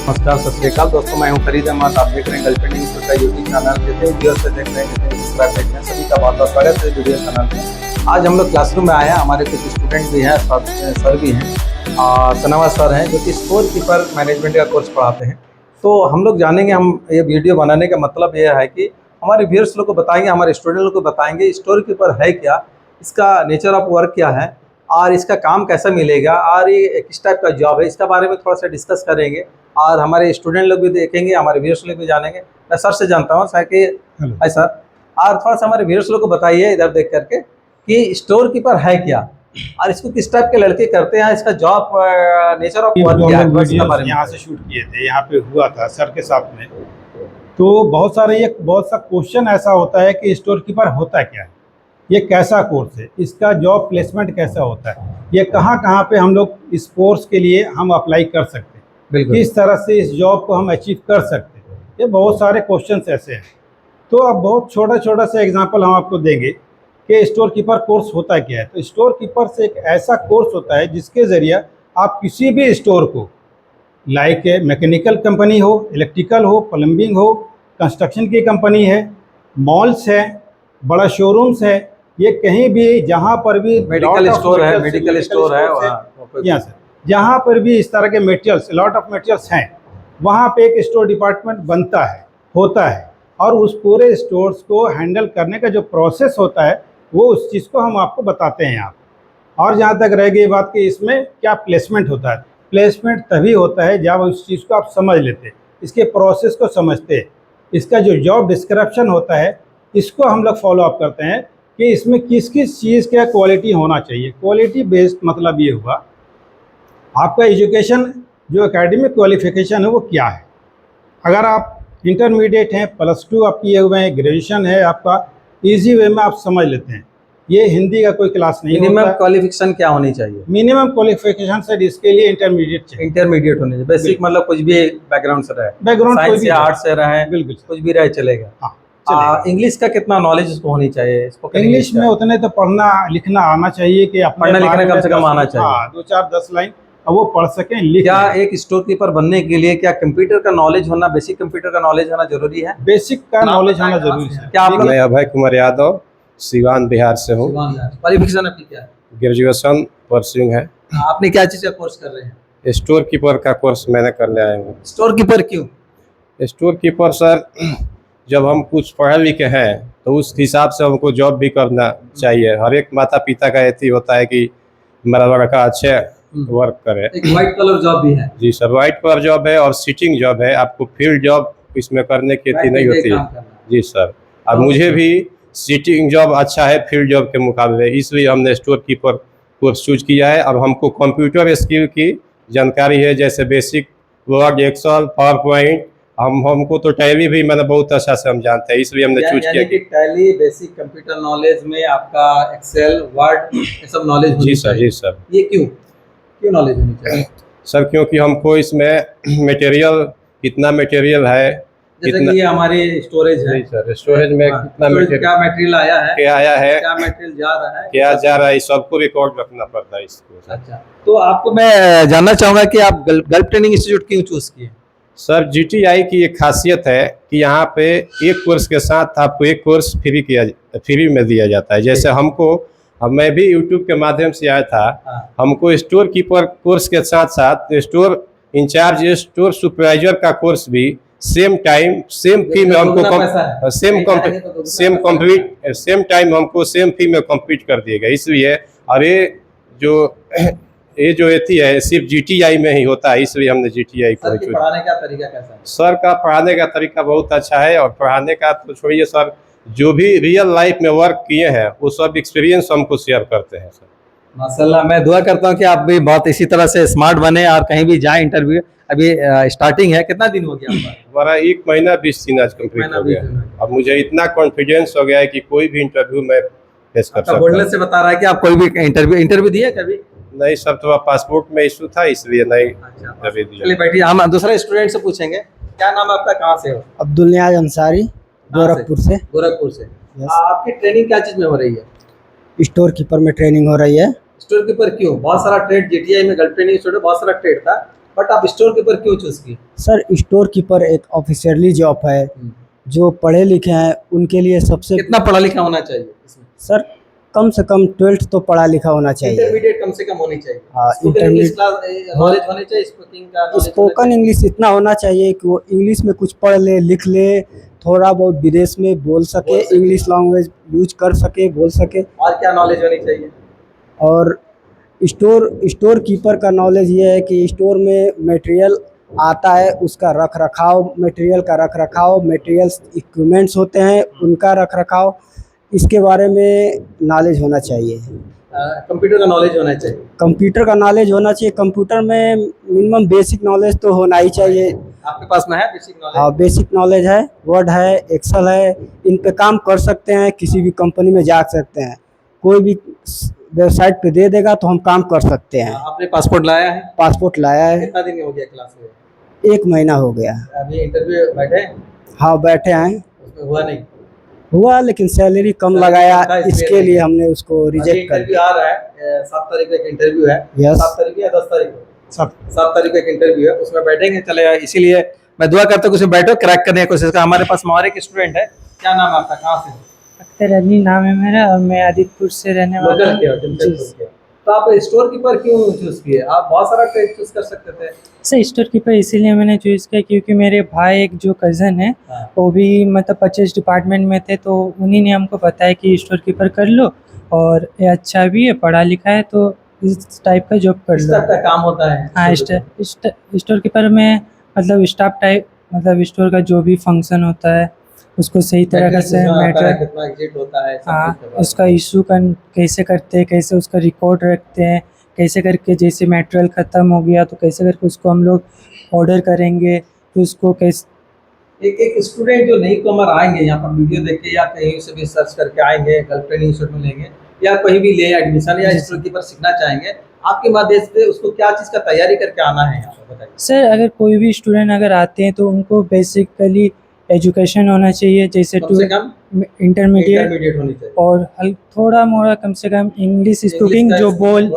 नमस्कार, सत श्री अकाल दोस्तों, मैं हूं फरीद अहमद। आप देख रहे हैं गर्लफ्रेंड इंस्टीट्यूट का यूट्यूब चैनल। जितने वीडियो से देख रहे हैं, जितने सब्सक्राइब करते हैं, सभी का बहुत बहुत स्वागत है वीडियो चैनल में। आज हम लोग क्लासरूम में आए हैं। हमारे कुछ स्टूडेंट भी हैं, सर भी हैं, सनावा सर हैं जो कि स्टोर कीपर मैनेजमेंट का कोर्स पढ़ाते हैं। तो हम लोग जानेंगे, हम ये वीडियो बनाने का मतलब ये है कि हमारे व्यूअर्स लोग को बताएंगे, हमारे स्टूडेंट लोग को बताएंगे स्टोर कीपर है क्या, इसका नेचर ऑफ वर्क क्या है और इसका काम कैसा मिलेगा और ये किस टाइप का जॉब है, इसका बारे में थोड़ा सा डिस्कस करेंगे। और हमारे स्टूडेंट लोग भी देखेंगे, हमारे व्यूअर्स लोग भी जानेंगे। मैं सर से जानता हूँ सर कि हाय सर, और थोड़ा सा हमारे व्यूअर्स लोग को बताइए इधर देख करके कि स्टोर कीपर है क्या और इसको किस टाइप के लड़के करते हैं, इसका जॉब नेचर ऑफ वर्क क्या है। यहाँ से शूट किए थे, यहाँ पे हुआ था सर के साथ में। तो बहुत सा क्वेश्चन ऐसा होता है कि स्टोर कीपर होता क्या है, ये कैसा कोर्स है, इसका जॉब प्लेसमेंट कैसा होता है, ये कहाँ पे हम लोग इस कोर्स के लिए हम अप्लाई कर सकते हैं, किस तरह से इस जॉब को हम अचीव कर सकते हैं। ये बहुत सारे क्वेश्चंस ऐसे हैं। तो अब बहुत छोटा सा एग्जांपल हम आपको देंगे कि स्टोर कीपर कोर्स होता क्या है। तो स्टोर कीपर से एक ऐसा कोर्स होता है जिसके ज़रिए आप किसी भी स्टोर को, लाइक मैकेनिकल कंपनी हो, इलेक्ट्रिकल हो, प्लम्बिंग हो, कंस्ट्रक्शन की कंपनी है, मॉल्स है, बड़ा शोरूम्स है, ये कहीं भी जहाँ पर भी मेडिकल स्टोर है यहाँ से जहाँ पर भी इस तरह के मटेरियल्स, लॉट ऑफ मटेरियल्स हैं, वहाँ पे एक स्टोर डिपार्टमेंट बनता है, होता है। और उस पूरे स्टोर्स को हैंडल करने का जो प्रोसेस होता है वो उस चीज़ को हम आपको बताते हैं आप। और जहाँ तक रह गई बात कि इसमें क्या प्लेसमेंट होता है, प्लेसमेंट तभी होता है जब उस चीज़ को आप समझ लेते, इसके प्रोसेस को समझते, इसका जो जॉब डिस्क्रिप्शन होता है इसको हम लोग फॉलो अप करते हैं कि इसमें किस किस चीज़ का क्वालिटी होना चाहिए। क्वालिटी बेस्ड मतलब ये हुआ आपका एजुकेशन, जो एकेडमिक क्वालिफिकेशन है वो क्या है। अगर आप इंटरमीडिएट हैं, +2 आप किए हुए हैं, ग्रेजुएशन है आपका, इजी वे में आप समझ लेते हैं। ये हिंदी का कोई क्लास नहीं होता। मिनिमम क्वालिफिकेशन क्या होनी चाहिए? मिनिमम क्वालिफिकेशन सर इसके लिए इंटरमीडिएट चाहिए। इंटरमीडिएट होनी चाहिए, बेसिक मतलब कुछ भी बैकग्राउंड से रहे, बैकग्राउंड साइंस या आर्ट्स से रहे, बिल्कुल कुछ भी रहे चलेगा। हाँ, इंग्लिश का कितना नॉलेज उसको होनी चाहिए? इसको इंग्लिश में उतने तो पढ़ना लिखना आना चाहिए कि पढ़ना लिखना कम से कम आना चाहिए। हाँ, 2-4-10 लाइन अब वो पढ़ सकें, लिख। क्या एक स्टोर कीपर बनने के लिए क्या कंप्यूटर का नॉलेज होना, बेसिक कंप्यूटर का नॉलेज होना जरूरी है? बेसिक का नॉलेज होना जरूरी है। क्या आप? मैं अभय कुमार यादव, सिवान बिहार से हूँ। क्वालिफिकेशन आपकी क्या है? ग्रेजुएशन परस्यूइंग है। आपने क्या चीज़ का कोर्स कर रहे हैं? स्टोर कीपर का कोर्स मैंने करने आया हूँ। स्टोर कीपर क्यों? स्टोर कीपर सर, जब हम कुछ पढ़े लिखे हैं तो उस हिसाब से हमको जॉब भी करना चाहिए। हर एक माता पिता का यही होता है कि मेरा लड़का अच्छे वर्क करे। एक व्हाइट कलर जॉब भी है? जी सर, व्हाइट कलर जॉब है और सिटिंग जॉब है। आपको फील्ड जॉब इसमें करने की नहीं होती है। जी सर, अब मुझे भी सिटिंग जॉब अच्छा है फील्ड जॉब के मुकाबले, इसलिए हमने स्टोर कीपर कोर्स चूज किया है। और हमको कंप्यूटर स्किल की जानकारी है, जैसे basic word, excel, power point. हमको तो टैली भी मैंने बहुत अच्छा से हम जानते हैं, इसलिए हमने चूज किया कि टैली, बेसिक कंप्यूटर नॉलेज में आपका एक्सेल, वर्ड, ये सब नॉलेज। जी सर, जी सर। ये क्यों नॉलेज होनी चाहिए सर? क्योंकि हमको इसमें मटेरियल, कितना मटेरियल है, जैसे कि ये हमारी स्टोरेज है। सर, स्टोरेज में कितना मटेरियल, क्या मटेरियल आया है, क्या आया है, क्या मटेरियल जा रहा है, क्या जा रहा है, सबको रिकॉर्ड रखना पड़ता है इसको। अच्छा, तो आपको मैं जानना चाहूँगा कि आप गल्फ ट्रेनिंग इंस्टीट्यूट क्यों चूज किए? सर, GTI की एक खासियत है कि यहाँ पे एक कोर्स के साथ आपको एक कोर्स फ्री में दिया जाता है। जैसे मैं भी YouTube के माध्यम से आया था। हमको स्टोर कीपर कोर्स के साथ साथ स्टोर इंचार्ज, स्टोर सुपरवाइजर का कोर्स भी सेम टाइम सेम फी में हमको सेम टाइम हमको सेम फी में कंप्लीट कर दिया गया। इसलिए और ये जो एथी है सिर्फ GTI में ही होता है, इसलिए हमने GTI को चुना। पढ़ाने का तरीका कैसा है? सर का पढ़ाने का तरीका बहुत अच्छा है। और पढ़ाने का तो छोड़िए सर, जो भी रियल लाइफ में वर्क किए हैं वो सब एक्सपीरियंस हमको शेयर करते हैं सर। माशाल्लाह, मैं दुआ करता हूँ कि आप भी बहुत इसी तरह से स्मार्ट बने और कहीं भी जाएं इंटरव्यू। अभी स्टार्टिंग है, कितना दिन हो गया हमारा? 1 महीना 20 दिन आज कंप्लीट हो गया। अब मुझे इतना कॉन्फिडेंस हो गया है कि कोई भी इंटरव्यू में फेस कर सकता हूं। बोलने से बता रहा है कि आप कोई भी इंटरव्यू दिए कभी? नहीं सर, तो पासपोर्ट में इशू था, इसलिए नहीं इंटरव्यू दिया। चलिए बैठिए, हम दूसरे स्टूडेंट से पूछेंगे। क्या नाम है आपका, कहाँ से हो? अब्दुल नियाज अंसारी, गोरखपुर से। गोरखपुर से। आपकी ट्रेनिंग क्या चीज में हो रही है? स्टोर कीपर में ट्रेनिंग हो रही है। स्टोर कीपर क्यों? बहुत सारा ट्रेड GTI में गल्फ ट्रेनिंग इंस्टीट्यूट बहुत सारा ट्रेड था, बट आप स्टोर कीपर क्यों चूज किए? सर स्टोर कीपर एक ऑफिशियली जॉब है, जो पढ़े लिखे हैं उनके लिए सबसे। कितना पढ़ा लिखा होना चाहिए इसमें? सर कम से कम 12th तो पढ़ा लिखा होना चाहिए। इंटरमीडिएट कम से कम होनी चाहिए। हाँ, इंग्लिश नॉलेज होनी चाहिए, स्पीकिंग का knowledge स्पोकन होना इंग्लिश इतना होना चाहिए कि वो इंग्लिश में कुछ पढ़ ले, लिख ले, थोड़ा बहुत विदेश में बोल सके, इंग्लिश लैंग्वेज यूज कर सके, बोल सके। चाहिए। और क्या नॉलेज होनी चाहिए? और स्टोर कीपर का नॉलेज ये है कि स्टोर में मटेरियल आता है, उसका रख रखाव, मटेरियल का रख रखाव, मटेरियल्स इक्विपमेंट्स होते हैं उनका रख रखाव, इसके बारे में नॉलेज होना चाहिए। कंप्यूटर का नॉलेज होना चाहिए। कंप्यूटर का नॉलेज होना चाहिए। कंप्यूटर में मिनिमम बेसिक नॉलेज तो होना ही चाहिए। आपके पास में है बेसिक नॉलेज? हाँ, बेसिक नॉलेज है, वर्ड है, एक्सेल है, इन पे काम कर सकते हैं, किसी भी कंपनी में जा सकते हैं, कोई भी वेबसाइट पे दे देगा तो हम काम कर सकते हैं। आपने पासपोर्ट लाया है? पासपोर्ट लाया है, कितना दिन हो गया क्लास में? 1 महीना हो गया। अभी इंटरव्यू बैठे? हाँ बैठे हैं, उसमें हुआ नहीं? हुआ लेकिन सैलरी कम लगाया, इसके लिए हमने उसको रिजेक्ट कर इंटरव्यू दिया। आ रहा है 7 तारीख को एक इंटरव्यू है। Yes. 7 तारीख या 10 तारीख को? सब 7 तारीख को एक इंटरव्यू है, उसमें बैठेंगे चलेगा। इसीलिए मैं दुआ करता हूँ कि उसमें बैठो, क्रैक करने की कोशिश कर। हमारे पास हमारे एक स्टूडेंट है, क्या नाम है आपका, कहाँ से? अख्तर अली नाम है मेरा और मैं आदितपुर से रहने वाला लोकल हूँ। के हो, जमशेदपुर के हो। तो आप स्टोर कीपर क्यों चूज किए? आप बहुत सारा ट्रेड चूज कर सकते थे। सर स्टोर कीपर इसीलिए मैंने चूज़ किया क्योंकि मेरे भाई एक जो कज़न है हाँ। वो भी मतलब परचेज डिपार्टमेंट में थे, तो उन्हीं ने हमको बताया कि स्टोर कीपर कर लो और ये अच्छा भी है, पढ़ा लिखा है, तो इस टाइप का जॉब कर किस लो। टाइप का काम होता है? हाँ, स्टोर कीपर में मतलब स्टाफ टाइप, मतलब स्टोर का जो भी फंक्शन होता है उसको सही तरह से मैटर, कितना एग्जिट होता है, सब हाँ चीज़ के बारे में। उसका इशू कैसे करते हैं, कैसे उसका रिकॉर्ड रखते हैं, कैसे करके जैसे मटेरियल ख़त्म हो गया तो कैसे करके उसको हम लोग ऑर्डर करेंगे, तो उसको कैसे। एक स्टूडेंट जो नई कमर आएंगे यहाँ पर वीडियो देख के या कहीं से भी सर्च करके आएंगे, गर्ल ट्रेनिंग इंस्टीट्यूट में लेंगे या कहीं भी ले एडमिशन या स्टोर कीपर सीखना चाहेंगे, आपके माध्यम से उसको क्या चीज़ का तैयारी करके आना है यहाँ पर बताइए। सर अगर कोई भी स्टूडेंट अगर आते हैं तो उनको बेसिकली एजुकेशन होना चाहिए, जैसे कम से कम इंटरमीडिएट होनी चाहिए और थोड़ा मोड़ा कम से कम इंग्लिश स्पीकिंग जो बोल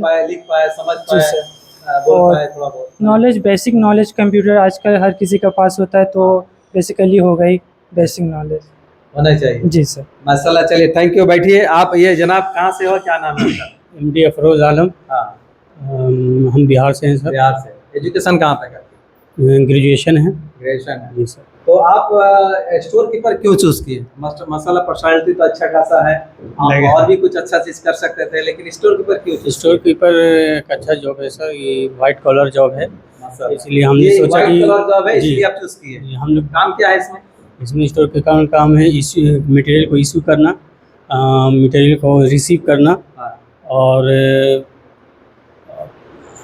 पाए, लिख पाए, समझ जी पाए, सर। बोल और पाए थोड़ा बहुत। नॉलेज, बेसिक नॉलेज कंप्यूटर आजकल हर किसी के पास होता है, तो बेसिकली हो गई बेसिक नॉलेज होना चाहिए। जी सर। माशाल्लाह, चलिए थैंक यू। बैठिए आप। ये जनाब कहाँ से हो, क्या नाम है आपका? एमडी अफरोज आलम। हाँ, हम बिहार से हैं सर। बिहार से। एजुकेशन कहाँ तक है? ग्रेजुएशन है। ग्रेजुएशन है। जी सर। तो आप स्टोर कीपर क्यों चूज किए? माशाल्लाह पर्सनालिटी तो अच्छा खासा है, आप लगे। और भी कुछ अच्छा चीज कर सकते थे, लेकिन स्टोर कीपर क्यों choose स्टोर कीपर एक अच्छा जॉब है सर, ये वाइट कॉलर जॉब है, किए? माशाल्लाह। इसलिए हमने ये सोचा white कि collar job है, जी। इसलिए आप चूज किए। हम लोग काम क्या है इसमें? इसमें स्टोर के काम है मटेरियल को इशू करना, मटेरियल को रिसीव करना हाँ। और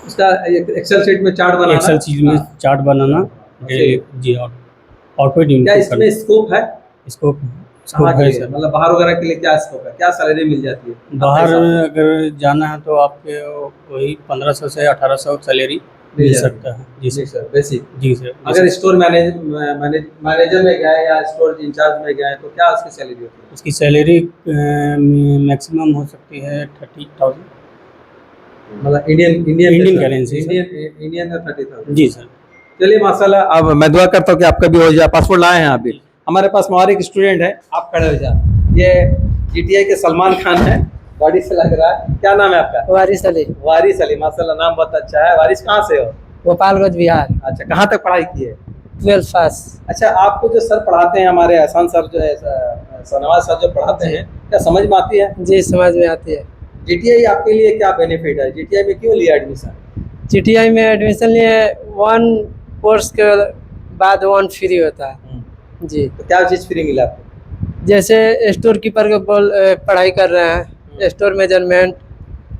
उसका एक्सेल शीट में चार्ट बनाना। एक्सेल चीज में हाँ। चार्ट बनाना। जी। और आउटपुट क्या इनपुट इसमें स्कोप है? स्कोप कहाँ के है लिए? सर। मतलब बाहर वगैरह के लिए क्या स्कोप है, क्या सैलरी मिल जाती है बाहर आपके हिसाब अगर जाना है तो आपके वही 1500 से 1800 सैलरी मिल मिल जाएगी। सकता है। जी से? जी सर। Sir, basic. जी सर। अगर स्टोर मैनेजर में गए या स्टोर इंचार्ज में गए तो क्या उसकी सैलरी होती है? उसकी सैलरी मैक्सिमम हो सकती है 30,000। मतलब इंडियन करेंसी। इंडियन में 30,000। जी सर। चलिए माशाल्लाह। अब मैं दुआ करता हूँ कि आपका भी हो जाए। पासपोर्ट लाए हैं आप भी? हमारे पास और एक स्टूडेंट है, आप खड़े हो जाए। ये जीटीआई के सलमान खान है, बॉडी से लग रहा है। क्या नाम है आपका? वारिस अली, वारिस अली। माशाल्लाह, नाम बहुत अच्छा है। वारिस कहाँ से हो? गोपालगंज बिहार। अच्छा, कहाँ तक पढ़ाई की है? 12th पास। अच्छा, आपको जो सर पढ़ाते हैं, हमारे एहसान सर जो है, सनवाज सर जो पढ़ाते हैं, क्या समझ में आती है? जी समझ में आती है। जीटीआई आपके लिए क्या बेनिफिट है? जीटीआई में क्यों लिया एडमिशन? जीटीआई में एडमिशन लिए 1 कोर्स के बाद 1 फ्री होता है। जी, तो क्या चीज़ फ्री मिला आपको? जैसे स्टोर कीपर के पढ़ाई कर रहे हैं, स्टोर मेजरमेंट,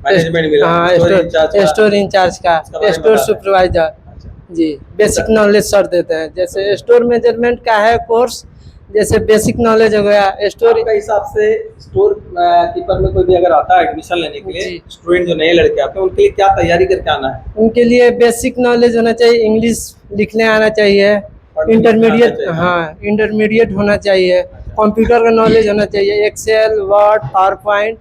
मैनेजमेंट मिला, हाँ स्टोर इंचार्ज का? स्टोर इंचार्ज उसका बारे का, में स्टोर बता दें। सुपरवाइजर। अच्छा। जी, बेसिक नॉलेज सर देते हैं। जैसे स्टोर मेजरमेंट का है कोर्स, जैसे बेसिक नॉलेज हो गया। स्टोर के हिसाब से स्टोर कीपर में कोई भी अगर आता है एडमिशन लेने के लिए, जी। स्टूडेंट जो नए लड़के आते हैं, उनके लिए क्या तैयारी करके आना है? उनके लिए बेसिक नॉलेज होना चाहिए, इंग्लिश लिखने आना चाहिए, पढ़ने इंटरमीडिएट, लिखने आना चाहिए। हाँ इंटरमीडिएट होना चाहिए, कंप्यूटर का नॉलेज होना चाहिए, Excel, Word, PowerPoint,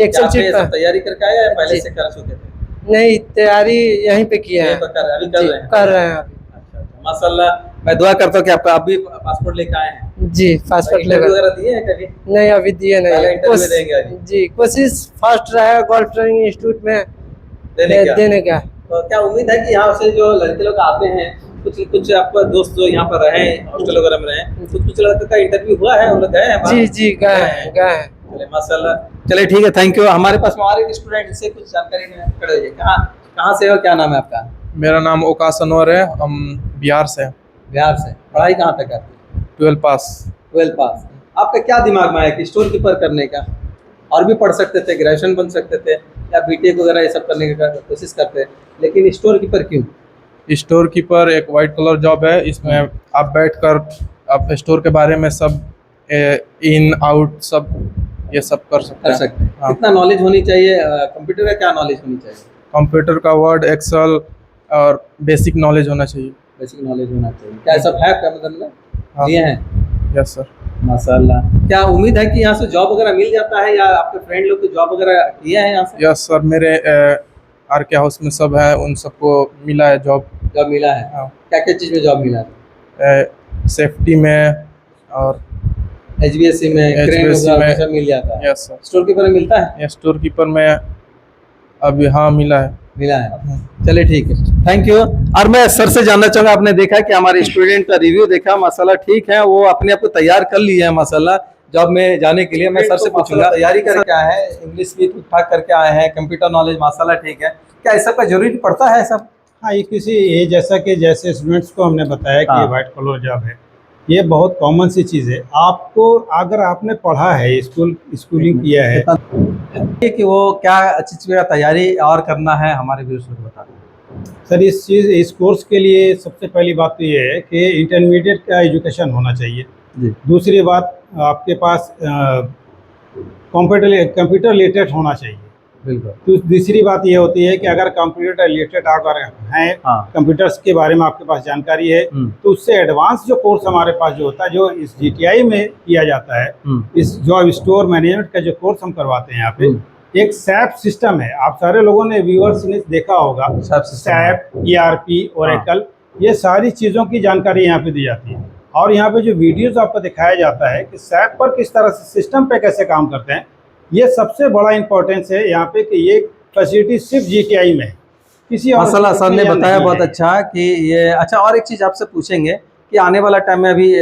Excel क्या आपने शीट ये सब तैयारी करके आए या पहले जी। से कर चुके थे? नहीं, तैयारी यहीं पे किया है। अभी कर जी, रहे हैं। कर रहे हैं अभी। अच्छा, माशाल्लाह। मैं दुआ करता हूँ कि आपका आप भी पासपोर्ट लेकर आए हैं। जी, पासपोर्ट इंटरव्यू लेकर। वगैरह दिए हैं कभी? नहीं, अभी दिए नहीं पहले है। इंटरव्यू देंगे अभी। जी, कोशिश फर्स्ट रहा गोल्फ ट्रेनिंग इंस्टीट्यूट में देने का। तो क्या उम्मीद है कि यहाँ से जो लड़के लोग आते हैं, कुछ कुछ आपका दोस्त जो यहाँ पर रहे हॉस्टल वगैरह में रहे, कुछ लड़के का इंटरव्यू हुआ है, वो लोग गए हैं बाहर? जी जी, गए हैं गए हैं। चलिए माशाल्लाह। चलिए ठीक है, थैंक यू। हमारे पास में और एक स्टूडेंट से कुछ जानकारी खड़े होइए। कहाँ से हो, क्या नाम है आपका? मेरा नाम ओकाश अनवर है, हम बिहार से हैं। बिहार से। पढ़ाई कहाँ तक करते हैं? 12 पास। 12 पास। आपका क्या दिमाग में आया कि स्टोर कीपर करने का? और भी पढ़ सकते थे, ग्रेजुएशन बन सकते थे, या बीटेक वगैरह ये सब करने की कोशिश करते, लेकिन स्टोर कीपर क्यों? स्टोर कीपर एक वाइट कलर जॉब है, इसमें आप बैठकर आप स्टोर के बारे में सब इन आउट सब ये सब कर सकते हैं। हाँ। कितना नॉलेज होनी चाहिए? कंप्यूटर का क्या नॉलेज होनी चाहिए? कंप्यूटर का वर्ड, एक्सेल और बेसिक नॉलेज होना चाहिए। बेसिक नॉलेज होना चाहिए। क्या सब है आपका मतलब में? हाँ। लिए हैं? Yes sir. माशाल्लाह। क्या उम्मीद है कि यहाँ से जॉब वगैरह मिल जाता है, या आपके फ्रेंड लोग को जॉब वगैरह किए हैं यहाँ से? यस सर, मेरे आर के हाउस में सब है, उन सबको मिला है जॉब। जॉब मिला है? हाँ। क्या क्या चीज़ में जॉब मिला है? सेफ्टी में और HVAC में, क्रेन HVAC वगैरह में। सब मिल जाता है। Yes sir. स्टोर कीपर में मिलता है? स्टोर कीपर में अभी हाँ मिला है। मिला है। चलिए ठीक है, थैंक यू। और मैं सर से जानना चाहूँगा, आपने देखा कि हमारे स्टूडेंट का रिव्यू देखा, माशाल्लाह ठीक है, वो अपने आप को तैयार कर लिए हैं माशाल्लाह जॉब में जाने के लिए। मैं सर से पूछूंगा तैयारी करके आए हैं, इंग्लिश भी ठीक ठाक करके आए हैं, कंप्यूटर नॉलेज माशाल्लाह ठीक है, क्या इस सब का जरूरी पड़ता है सब? हाँ, ये किसी ये जैसा कि जैसे स्टूडेंट्स को हमने बताया कि हाँ। ये वाइट कलर जॉब है, ये बहुत कॉमन सी चीज़ है। आपको अगर आपने पढ़ा है, स्कूलिंग किया है, कि वो क्या अच्छी चीज़ का तैयारी और करना है, हमारे व्यूअर्स को बता दें। सर इस कोर्स के लिए सबसे पहली बात तो ये है कि इंटरमीडिएट का एजुकेशन होना चाहिए। जी। दूसरी बात, आपके पास कंप्यूटर रिलेटेड होना चाहिए। बिल्कुल। तो दूसरी बात ये होती है कि अगर कंप्यूटर रिलेटेड अगर हैं, हाँ। कंप्यूटर्स के बारे में आपके पास जानकारी है, तो उससे एडवांस जो कोर्स हमारे पास जो होता है, जो इस GTI में किया जाता है, इस जॉब स्टोर मैनेजमेंट का जो कोर्स हम करवाते हैं यहाँ पे, एक SAP सिस्टम है। आप सारे लोगों ने व्यूअर्स ने देखा होगा, SAP, ERP, ओरेकल, ये सारी चीज़ों की जानकारी यहाँ पे दी जाती है। और यहाँ पे जो वीडियोस आपको दिखाया जाता है कि SAP पर किस तरह से सिस्टम पे कैसे काम करते हैं, ये सबसे बड़ा इम्पोर्टेंस है यहाँ पे कि ये फैसिलिटी सिर्फ GTI में है, किसी और माशाल्लाह सर ने institute में बताया नहीं बहुत है। अच्छा कि ये अच्छा। और एक चीज़ आपसे पूछेंगे कि आने वाला टाइम में अभी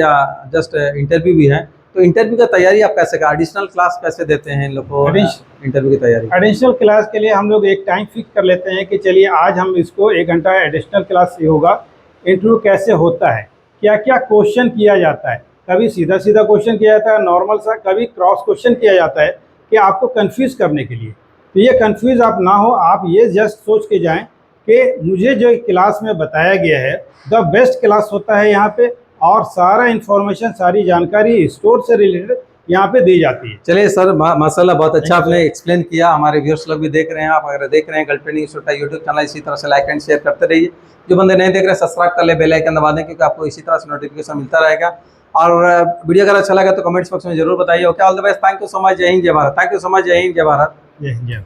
जस्ट इंटरव्यू भी है, तो इंटरव्यू का तैयारी आप कैसे कर, एडिशनल क्लास कैसे देते हैं इन लोग को इंटरव्यू की तैयारी? एडिशनल क्लास के लिए हम लोग एक टाइम फिक्स कर लेते हैं कि चलिए आज हम इसको 1 घंटा एडिशनल क्लास ये होगा। इंटरव्यू कैसे होता है, क्या क्या क्वेश्चन किया जाता है, कभी सीधा सीधा क्वेश्चन किया जाता है नॉर्मल सा, कभी क्रॉस क्वेश्चन किया जाता है कि आपको कंफ्यूज करने के लिए। तो ये कंफ्यूज आप ना हो, आप ये जस्ट सोच के जाएं कि मुझे जो क्लास में बताया गया है द बेस्ट क्लास होता है यहाँ पे, और सारा इन्फॉर्मेशन, सारी जानकारी स्टोर से रिलेटेड यहाँ पे दी जाती है। चलिए सर, माशाल्लाह बहुत अच्छा आपने एक्सप्लेन किया। हमारे व्यूअर्स लोग भी देख रहे हैं, आप अगर देख रहे हैं गर्ल ट्रेनिंग इंस्टीट्यूट का यूट्यूब चैनल, इसी तरह से लाइक एंड शेयर करते रहिए। जो बंदे नहीं देख रहे हैं सब्सक्राइब कर ले, बेल आइकन दबा दें, क्योंकि आपको इसी तरह से नोटिफिकेशन मिलता रहेगा। और वीडियो अगर अच्छा लगा तो कमेंट्स बॉक्स में जरूर बताइए। Okay, all the best, thank you so much, जय हिंद जय Bharat. Thank you so much, जय हिंद जय भारत। जय हिंद।